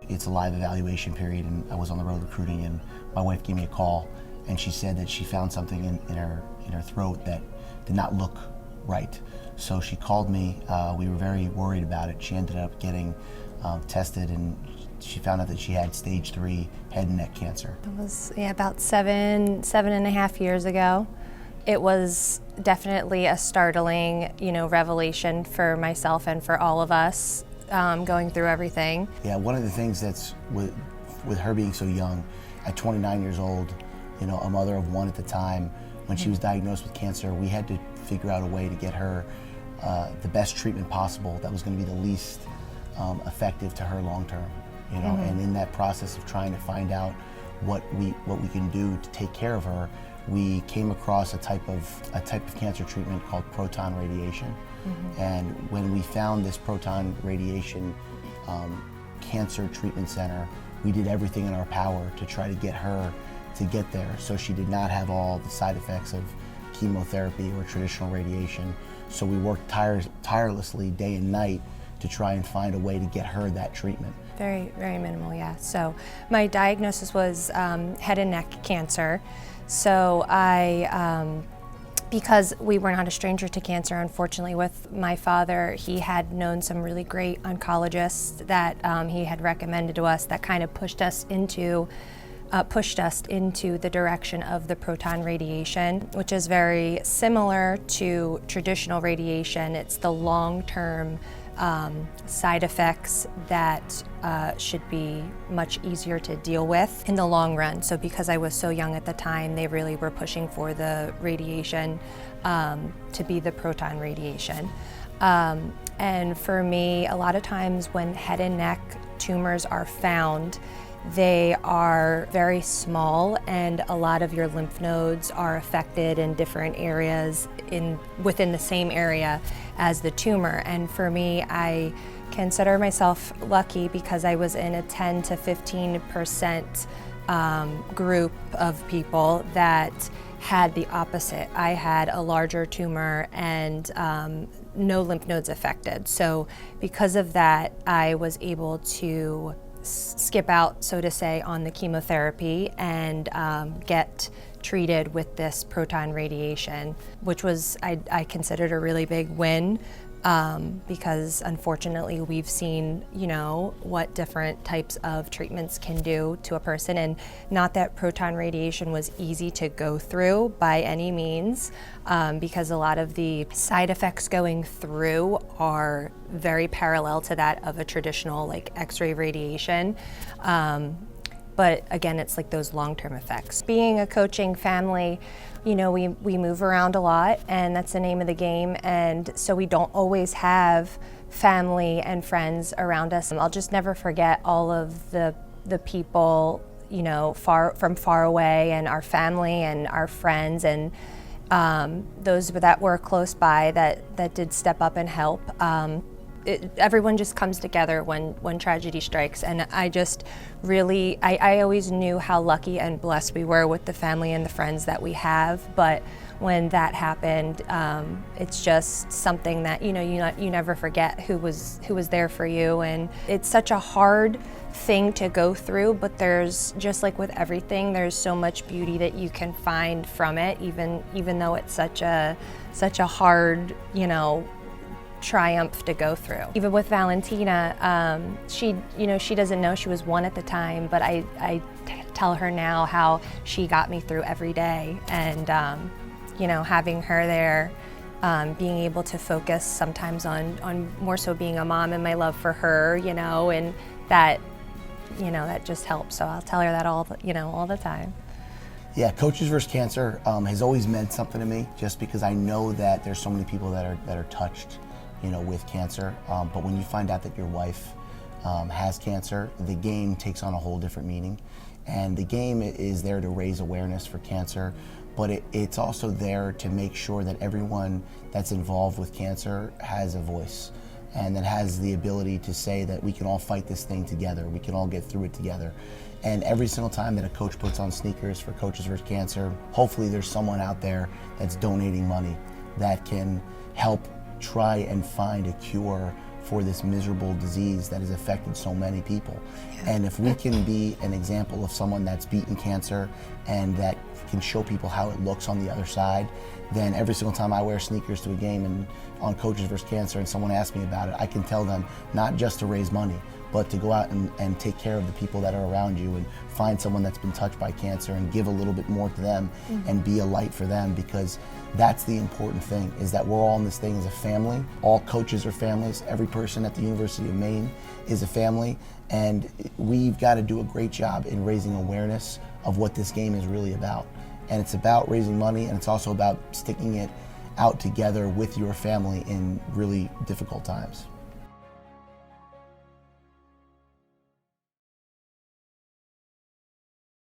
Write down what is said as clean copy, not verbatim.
It's a live evaluation period, and I was on the road recruiting, and my wife gave me a call, and she said that she found something in her throat that did not look right. So she called me. We were very worried about it. She ended up getting tested, and she found out that she had stage 3 head and neck cancer. It was about seven and a half years ago. It was definitely a startling, revelation for myself and for all of us going through everything. Yeah, one of the things that's with her being so young, at 29 years old, a mother of 1 at the time, when she was diagnosed with cancer, we had to figure out a way to get her the best treatment possible that was going to be the least effective to her long term. And in that process of trying to find out what we can do to take care of her, we came across a type of cancer treatment called proton radiation. And when we found this proton radiation cancer treatment center, we did everything in our power to try to get her to get there, so she did not have all the side effects of chemotherapy or traditional radiation. So we worked tirelessly day and night to try and find a way to get her that treatment. Very, very minimal, yeah. So my diagnosis was head and neck cancer. So because we were not a stranger to cancer, unfortunately, with my father, he had known some really great oncologists that he had recommended to us that kind of pushed us into the direction of the proton radiation, which is very similar to traditional radiation. It's the long-term side effects that should be much easier to deal with in the long run. So because I was so young at the time, they really were pushing for the radiation to be the proton radiation. And for me, a lot of times when head and neck tumors are found, they are very small, and a lot of your lymph nodes are affected in different areas within the same area as the tumor. And for me, I consider myself lucky because I was in a 10 to 15% group of people that had the opposite. I had a larger tumor and no lymph nodes affected. So because of that, I was able to skip out, so to say, on the chemotherapy and get treated with this proton radiation, which was, I considered a really big win because unfortunately we've seen, what different types of treatments can do to a person, and not that proton radiation was easy to go through by any means, because a lot of the side effects going through are very parallel to that of a traditional X-ray radiation. But again, it's those long-term effects. Being a coaching family, we move around a lot, and that's the name of the game, and so we don't always have family and friends around us. I'll just never forget all of the people, from far away, and our family and our friends, and those that were close by that did step up and help. Everyone just comes together when tragedy strikes, and I always knew how lucky and blessed we were with the family and the friends that we have, but when that happened, it's just something that you never forget who was there for you. And it's such a hard thing to go through, but there's, just like with everything, there's so much beauty that you can find from it, even though it's such a hard, triumph to go through. Even with Valentina, she doesn't know, she was 1 at the time, but I tell her now how she got me through every day, and having her there, being able to focus sometimes on more so being a mom and my love for her, and that just helps. So I'll tell her that all the time. Yeah, Coaches vs. Cancer has always meant something to me, just because I know that there's so many people that are touched with cancer, but when you find out that your wife has cancer, the game takes on a whole different meaning. And the game is there to raise awareness for cancer, but it's also there to make sure that everyone that's involved with cancer has a voice, and that has the ability to say that we can all fight this thing together, we can all get through it together. And every single time that a coach puts on sneakers for Coaches vs. Cancer, hopefully there's someone out there that's donating money that can help try and find a cure for this miserable disease that has affected so many people. And if we can be an example of someone that's beaten cancer and that can show people how it looks on the other side, then every single time I wear sneakers to a game and on Coaches vs. Cancer and someone asks me about it, I can tell them not just to raise money, but to go out and take care of the people that are around you and find someone that's been touched by cancer and give a little bit more to them and be a light for them, because that's the important thing, is that we're all in this thing as a family. All coaches are families. Every person at the University of Maine is a family, and we've got to do a great job in raising awareness of what this game is really about. And it's about raising money, and it's also about sticking it out together with your family in really difficult times.